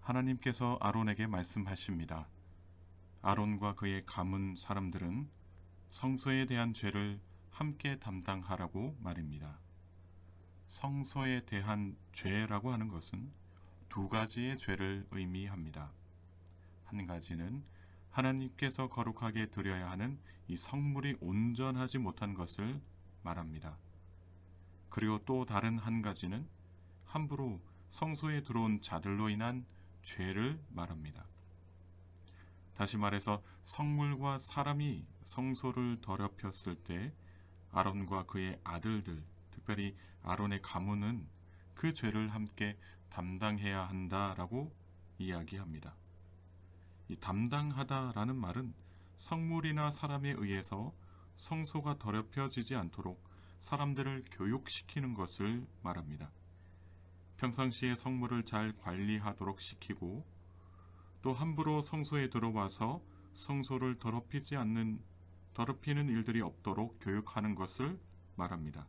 하나님께서 아론에게 말씀하십니다. 아론과 그의 가문 사람들은 성소에 대한 죄를 함께 담당하라고 말입니다. 성소에 대한 죄라고 하는 것은 두 가지의 죄를 의미합니다. 한 가지는 하나님께서 거룩하게 드려야 하는 이 성물이 온전하지 못한 것을 말합니다. 그리고 또 다른 한 가지는 함부로 성소에 들어온 자들로 인한 죄를 말합니다. 다시 말해서 성물과 사람이 성소를 더럽혔을 때 아론과 그의 아들들, 특별히 아론의 가문은 그 죄를 함께 담당해야 한다라고 이야기합니다. 이 담당하다라는 말은 성물이나 사람에 의해서 성소가 더럽혀지지 않도록 사람들을 교육시키는 것을 말합니다. 평상시에 성물을 잘 관리하도록 시키고 또 함부로 성소에 들어와서 성소를 더럽히는 일들이 없도록 교육하는 것을 말합니다.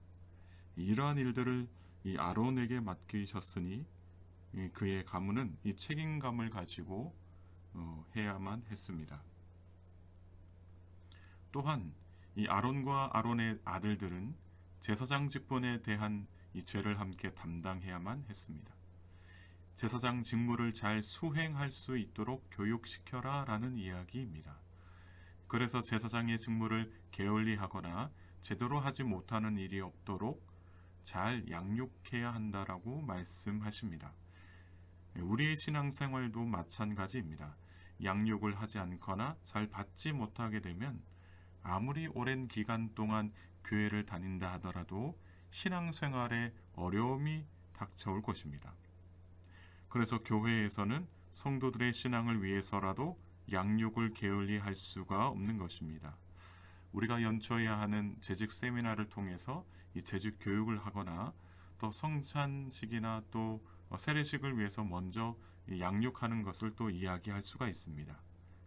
이러한 일들을 이 아론에게 맡기셨으니 그의 가문은 이 책임감을 가지고 해야만 했습니다. 또한 이 아론과 아론의 아들들은 제사장 직분에 대한 이 죄를 함께 담당해야만 했습니다. 제사장 직무를 잘 수행할 수 있도록 교육시켜라 라는 이야기입니다. 그래서 제사장의 직무를 게을리하거나 제대로 하지 못하는 일이 없도록 잘 양육해야 한다라고 말씀하십니다. 우리의 신앙생활도 마찬가지입니다. 양육을 하지 않거나 잘 받지 못하게 되면 아무리 오랜 기간 동안 교회를 다닌다 하더라도 신앙생활에 어려움이 닥쳐올 것입니다. 그래서 교회에서는 성도들의 신앙을 위해서라도 양육을 게을리 할 수가 없는 것입니다. 우리가 연초해야 하는 재직 세미나를 통해서 이 재직 교육을 하거나 또 성찬식이나 또 세례식을 위해서 먼저 양육하는 것을 또 이야기할 수가 있습니다.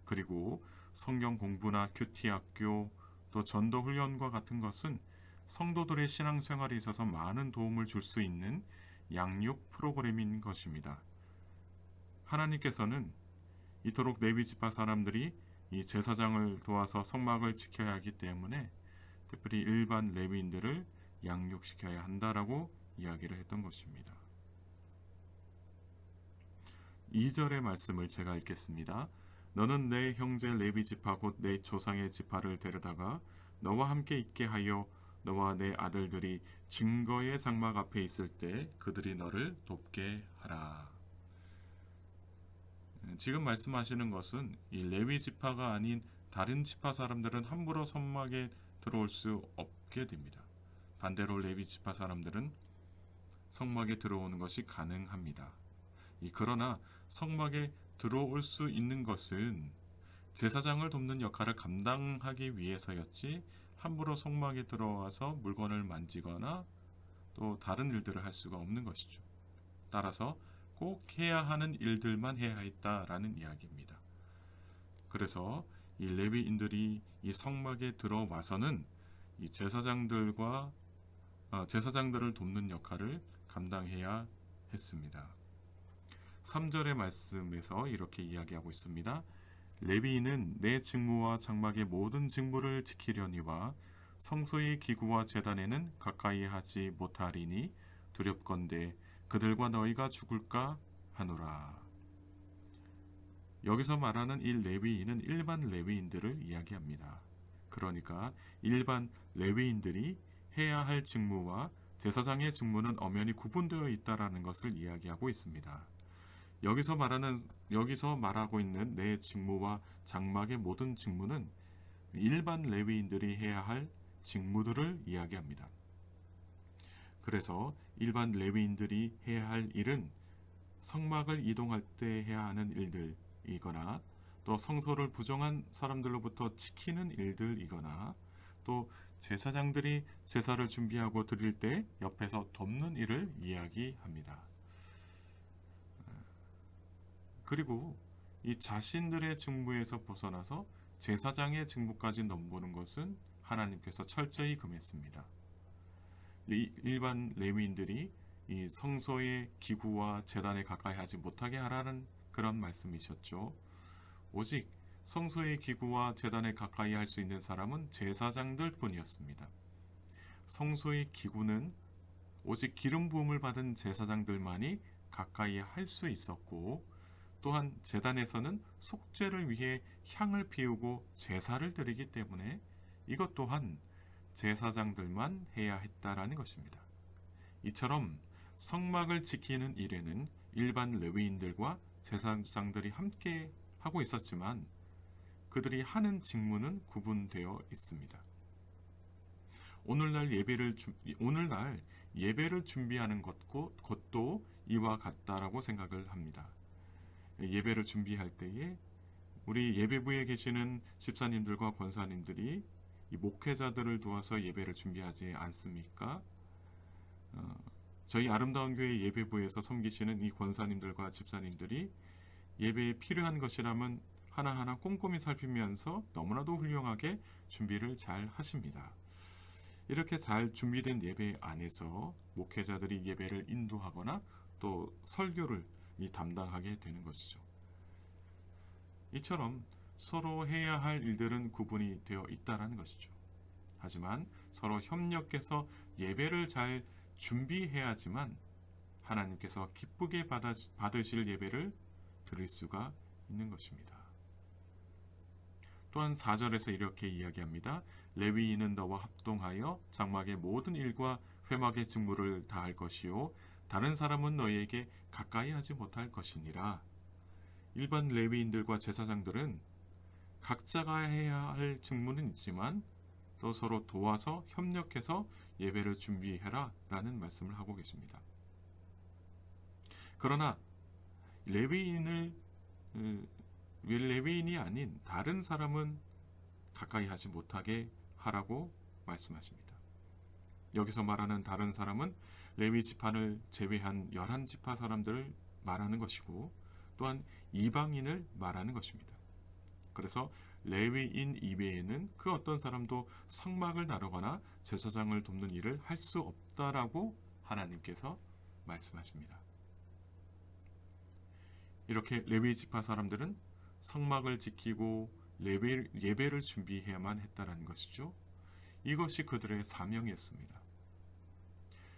그리고 성경 공부나 큐티 학교 또 전도 훈련과 같은 것은 성도들의 신앙생활에 있어서 많은 도움을 줄 수 있는 양육 프로그램인 것입니다. 하나님께서는 이토록 레위 지파 사람들이 이 제사장을 도와서 성막을 지켜야 하기 때문에 특별히 일반 레위인들을 양육시켜야 한다라고 이야기를 했던 것입니다. 2절의 말씀을 제가 읽겠습니다. 너는 내 형제 레위 지파 곧 내 조상의 지파를 데려다가 너와 함께 있게 하여 너와 내 아들들이 증거의 장막 앞에 있을 때 그들이 너를 돕게 하라. 지금 말씀하시는 것은 이 레위 지파가 아닌 다른 지파 사람들은 함부로 성막에 들어올 수 없게 됩니다. 반대로 레위 지파 사람들은 성막에 들어오는 것이 가능합니다. 그러나 성막에 들어올 수 있는 것은 제사장을 돕는 역할을 감당하기 위해서였지 함부로 성막에 들어와서 물건을 만지거나 또 다른 일들을 할 수가 없는 것이죠. 따라서 꼭 해야 하는 일들만 해야 했다라는 이야기입니다. 그래서 이 레위인들이 이 성막에 들어와서는 이 제사장들을 돕는 역할을 감당해야 했습니다. 3절의 말씀에서 이렇게 이야기하고 있습니다. 레위인은 내 직무와 장막의 모든 직무를 지키려니와 성소의 기구와 제단에는 가까이 하지 못하리니 두렵건대 그들과 너희가 죽을까 하노라. 여기서 말하는 이 레위인은 일반 레위인들을 이야기합니다. 그러니까 일반 레위인들이 해야 할 직무와 제사장의 직무는 엄연히 구분되어 있다라는 것을 이야기하고 있습니다. 여기서 말하고 있는 내 직무와 장막의 모든 직무는 일반 레위인들이 해야 할 직무들을 이야기합니다. 그래서 일반 레위인들이 해야 할 일은 성막을 이동할 때 해야 하는 일들이거나 또 성소를 부정한 사람들로부터 지키는 일들이거나 또 제사장들이 제사를 준비하고 드릴 때 옆에서 돕는 일을 이야기합니다. 그리고 이 자신들의 직무에서 벗어나서 제사장의 직무까지 넘보는 것은 하나님께서 철저히 금했습니다. 일반 레위인들이 이 성소의 기구와 제단에 가까이 하지 못하게 하라는 그런 말씀이셨죠. 오직 성소의 기구와 제단에 가까이 할 수 있는 사람은 제사장들 뿐이었습니다. 성소의 기구는 오직 기름 부음을 받은 제사장들만이 가까이 할 수 있었고, 또한 제단에서는 속죄를 위해 향을 피우고 제사를 드리기 때문에 이것 또한 제사장들만 해야 했다라는 것입니다. 이처럼 성막을 지키는 일에는 일반 레위인들과 제사장들이 함께 하고 있었지만 그들이 하는 직무는 구분되어 있습니다. 오늘날 예배를 준비하는 것도 이와 같다라고 생각을 합니다. 예배를 준비할 때에 우리 예배부에 계시는 집사님들과 권사님들이 이 목회자들을 도와서 예배를 준비하지 않습니까? 저희 아름다운 교회 예배부에서 섬기시는 이 권사님들과 집사님들이 예배에 필요한 것이라면 하나하나 꼼꼼히 살피면서 너무나도 훌륭하게 준비를 잘 하십니다. 이렇게 잘 준비된 예배 안에서 목회자들이 예배를 인도하거나 또 설교를 담당하게 되는 것이죠. 이처럼 서로 해야 할 일들은 구분이 되어 있다는 것이죠. 하지만 서로 협력해서 예배를 잘 준비해야지만 하나님께서 기쁘게 받으실 예배를 드릴 수가 있는 것입니다. 또한 4절에서 이렇게 이야기합니다. 레위인은 너와 합동하여 장막의 모든 일과 회막의 직무를 다할 것이요 다른 사람은 너희에게 가까이 하지 못할 것이니라. 일반 레위인들과 제사장들은 각자가 해야 할 직무는 있지만 또 서로 도와서 협력해서 예배를 준비해라 라는 말씀을 하고 계십니다. 그러나 레위인이 아닌 다른 사람은 가까이 하지 못하게 하라고 말씀하십니다. 여기서 말하는 다른 사람은 레위 지파를 제외한 11지파 사람들을 말하는 것이고 또한 이방인을 말하는 것입니다. 그래서 레위인 이외에는 그 어떤 사람도 성막을 나르거나 제사장을 돕는 일을 할 수 없다라고 하나님께서 말씀하십니다. 이렇게 레위 지파 사람들은 성막을 지키고 예배를 준비해야만 했다라는 것이죠. 이것이 그들의 사명이었습니다.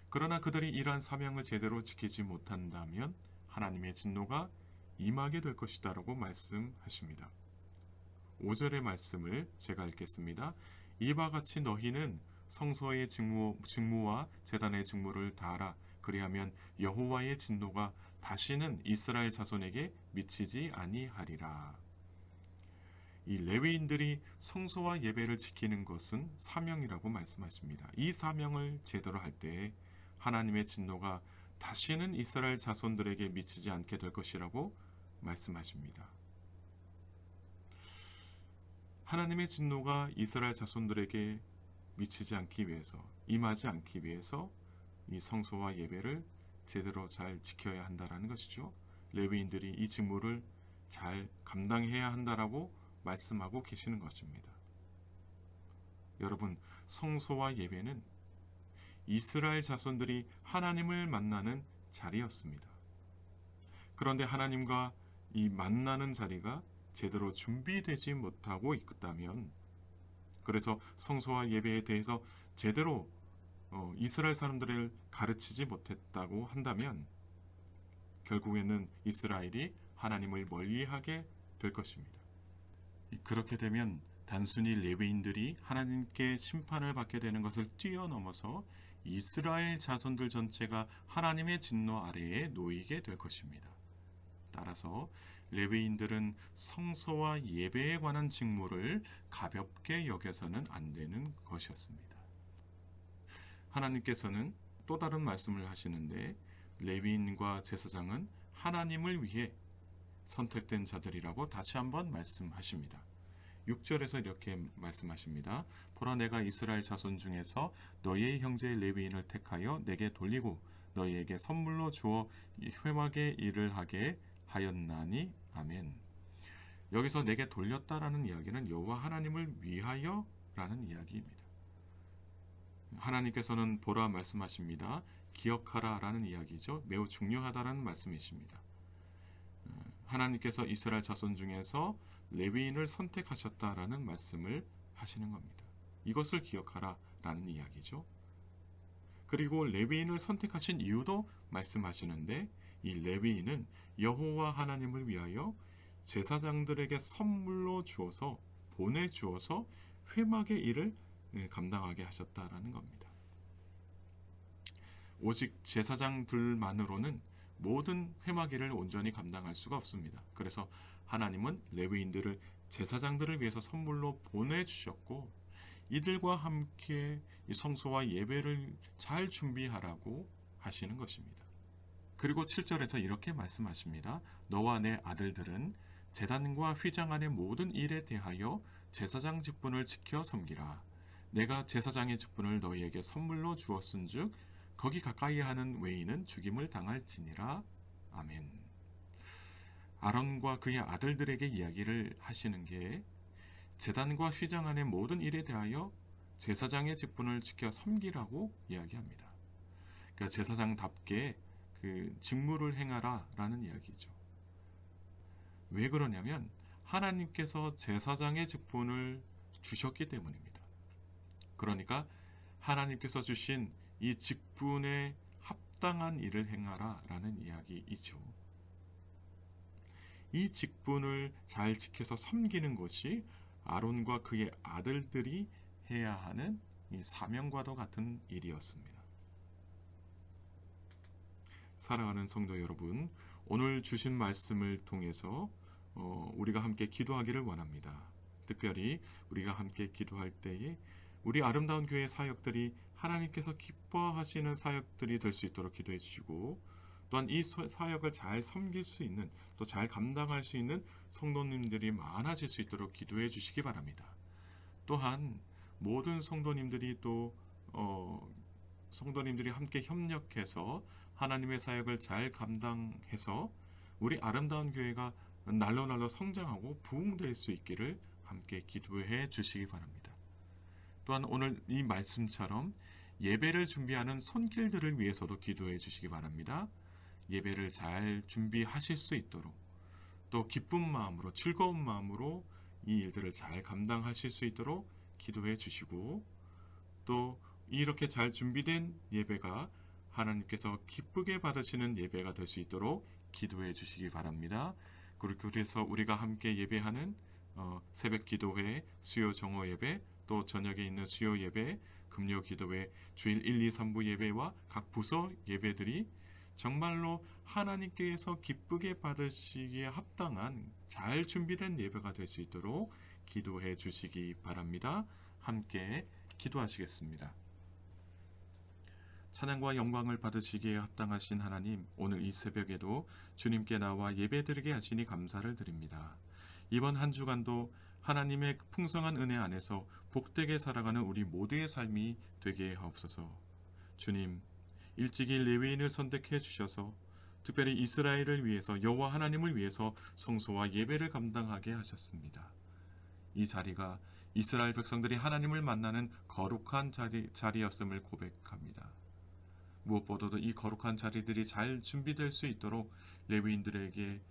그러나 그들이 이러한 사명을 제대로 지키지 못한다면 하나님의 진노가 임하게 될 것이다라고 말씀하십니다. 5절의 말씀을 제가 읽겠습니다. 이와 같이 너희는 성소의 직무와 제단의 직무를 다하라. 그리하면 여호와의 진노가 다시는 이스라엘 자손에게 미치지 아니하리라. 이 레위인들이 성소와 예배를 지키는 것은 사명이라고 말씀하십니다. 이 사명을 제대로 할 때 하나님의 진노가 다시는 이스라엘 자손들에게 미치지 않게 될 것이라고 말씀하십니다. 하나님의 진노가 이스라엘 자손들에게 미치지 않기 위해서, 임하지 않기 위해서 이 성소와 예배를 제대로 잘 지켜야 한다라는 것이죠. 레위인들이 이 직무를 잘 감당해야 한다라고 말씀하고 계시는 것입니다. 여러분, 성소와 예배는 이스라엘 자손들이 하나님을 만나는 자리였습니다. 그런데 하나님과 이 만나는 자리가 제대로 준비되지 못하고 있다면, 그래서 성소와 예배에 대해서 제대로 이스라엘 사람들을 가르치지 못했다고 한다면 결국에는 이스라엘이 하나님을 멀리하게 될 것입니다. 그렇게 되면 단순히 레위인들이 하나님께 심판을 받게 되는 것을 뛰어넘어서 이스라엘 자손들 전체가 하나님의 진노 아래에 놓이게 될 것입니다. 따라서 레위인들은 성소와 예배에 관한 직무를 가볍게 여겨서는 안 되는 것이었습니다. 하나님께서는 또 다른 말씀을 하시는데 레위인과 제사장은 하나님을 위해 선택된 자들이라고 다시 한번 말씀하십니다. 6절에서 이렇게 말씀하십니다. 보라, 내가 이스라엘 자손 중에서 너희의 형제 레위인을 택하여 내게 돌리고 너희에게 선물로 주어 회막의 일을 하게 하였나니. 아멘. 여기서 내게 돌렸다라는 이야기는 여호와 하나님을 위하여라는 이야기입니다. 하나님께서는 보라 말씀하십니다. 기억하라라는 이야기죠. 매우 중요하다라는 말씀이십니다. 하나님께서 이스라엘 자손 중에서 레위인을 선택하셨다라는 말씀을 하시는 겁니다. 이것을 기억하라라는 이야기죠. 그리고 레위인을 선택하신 이유도 말씀하시는데, 이 레위인은 여호와 하나님을 위하여 제사장들에게 선물로 주어서 보내주어서 회막의 일을 감당하게 하셨다라는 겁니다. 오직 제사장들만으로는 모든 회막 일을 온전히 감당할 수가 없습니다. 그래서 하나님은 레위인들을 제사장들을 위해서 선물로 보내주셨고, 이들과 함께 이 성소와 예배를 잘 준비하라고 하시는 것입니다. 그리고 7절에서 이렇게 말씀하십니다. 너와 내 아들들은 제단과 휘장 안의 모든 일에 대하여 제사장 직분을 지켜 섬기라. 내가 제사장의 직분을 너희에게 선물로 주었은즉 거기 가까이 하는 외인은 죽임을 당할지니라. 아멘. 아론과 그의 아들들에게 이야기를 하시는 게, 제단과 휘장 안의 모든 일에 대하여 제사장의 직분을 지켜 섬기라고 이야기합니다. 그러니까 제사장답게 그 직무를 행하라라는 이야기죠. 왜 그러냐면 하나님께서 제사장의 직분을 주셨기 때문입니다. 그러니까 하나님께서 주신 이 직분에 합당한 일을 행하라라는 이야기이죠. 이 직분을 잘 지켜서 섬기는 것이 아론과 그의 아들들이 해야 하는 이 사명과도 같은 일이었습니다. 사랑하는 성도 여러분, 오늘 주신 말씀을 통해서 우리가 함께 기도하기를 원합니다. 특별히 우리가 함께 기도할 때에 우리 아름다운 교회 사역들이 하나님께서 기뻐하시는 사역들이 될 수 있도록 기도해 주시고, 또한 이 사역을 잘 섬길 수 있는, 또 잘 감당할 수 있는 성도님들이 많아질 수 있도록 기도해 주시기 바랍니다. 또한 모든 성도님들이 성도님들이 함께 협력해서 하나님의 사역을 잘 감당해서 우리 아름다운 교회가 날로 성장하고 부흥될 수 있기를 함께 기도해 주시기 바랍니다. 또한 오늘 이 말씀처럼 예배를 준비하는 손길들을 위해서도 기도해 주시기 바랍니다. 예배를 잘 준비하실 수 있도록, 또 기쁜 마음으로, 즐거운 마음으로 이 일들을 잘 감당하실 수 있도록 기도해 주시고, 또 이렇게 잘 준비된 예배가 하나님께서 기쁘게 받으시는 예배가 될 수 있도록 기도해 주시기 바랍니다. 그래서 우리가 함께 예배하는 새벽 기도회, 수요 정오 예배, 또 저녁에 있는 수요 예배, 금요 기도회, 주일 1, 2, 3부 예배와 각 부서 예배들이 정말로 하나님께서 기쁘게 받으시기에 합당한 잘 준비된 예배가 될 수 있도록 기도해 주시기 바랍니다. 함께 기도하시겠습니다. 찬양과 영광을 받으시기에 합당하신 하나님, 오늘 이 새벽에도 주님께 나와 예배드리게 하시니 감사를 드립니다. 이번 한 주간도 하나님의 풍성한 은혜 안에서 복되게 살아가는 우리 모두의 삶이 되게 하옵소서. 주님, 일찍이 레위인을 선택해 주셔서 특별히 이스라엘을 위해서, 여호와 하나님을 위해서 성소와 예배를 감당하게 하셨습니다. 이 자리가 이스라엘 백성들이 하나님을 만나는 거룩한 자리였음을 고백합니다. 무엇보다도 이 거룩한 자리들이 잘 준비될 수 있도록 레위인들을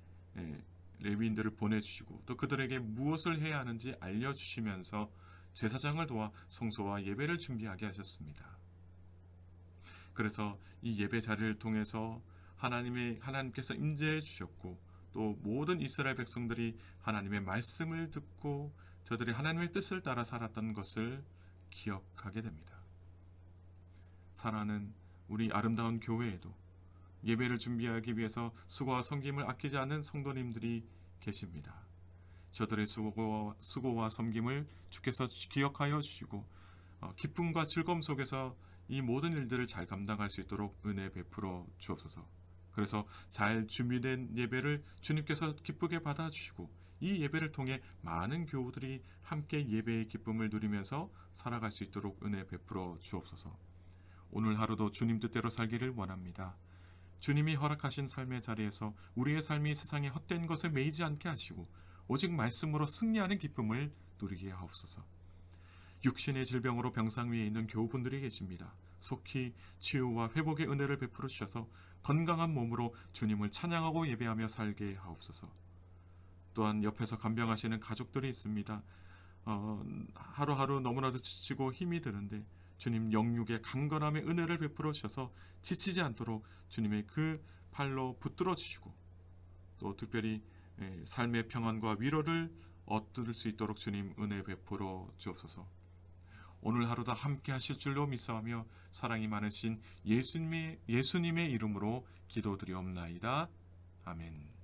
보내주시고, 또 그들에게 무엇을 해야 하는지 알려주시면서 제사장을 도와 성소와 예배를 준비하게 하셨습니다. 그래서 이 예배 자리를 통해서 하나님께서 임재해 주셨고, 또 모든 이스라엘 백성들이 하나님의 말씀을 듣고 저들이 하나님의 뜻을 따라 살았던 것을 기억하게 됩니다. 사랑하는 우리 아름다운 교회에도 예배를 준비하기 위해서 수고와 섬김을 아끼지 않는 성도님들이 계십니다. 저들의 수고와 섬김을 주께서 기억하여 주시고, 기쁨과 즐거움 속에서 이 모든 일들을 잘 감당할 수 있도록 은혜 베풀어 주옵소서. 그래서 잘 준비된 예배를 주님께서 기쁘게 받아주시고, 이 예배를 통해 많은 교우들이 함께 예배의 기쁨을 누리면서 살아갈 수 있도록 은혜 베풀어 주옵소서. 오늘 하루도 주님 뜻대로 살기를 원합니다. 주님이 허락하신 삶의 자리에서 우리의 삶이 세상에 헛된 것에 매이지 않게 하시고, 오직 말씀으로 승리하는 기쁨을 누리게 하옵소서. 육신의 질병으로 병상 위에 있는 교우분들이 계십니다. 속히 치유와 회복의 은혜를 베풀어 주셔서 건강한 몸으로 주님을 찬양하고 예배하며 살게 하옵소서. 또한 옆에서 간병하시는 가족들이 있습니다. 하루하루 너무나도 지치고 힘이 드는데 주님 영육의 강건함의 은혜를 베풀어 주셔서 지치지 않도록 주님의 그 팔로 붙들어 주시고 또 특별히 삶의 평안과 위로를 얻을 수 있도록 주님 은혜 베풀어 주옵소서. 오늘 하루도 함께 하실 줄로 믿사오며 사랑이 많으신 예수님의 이름으로 기도드리옵나이다. 아멘.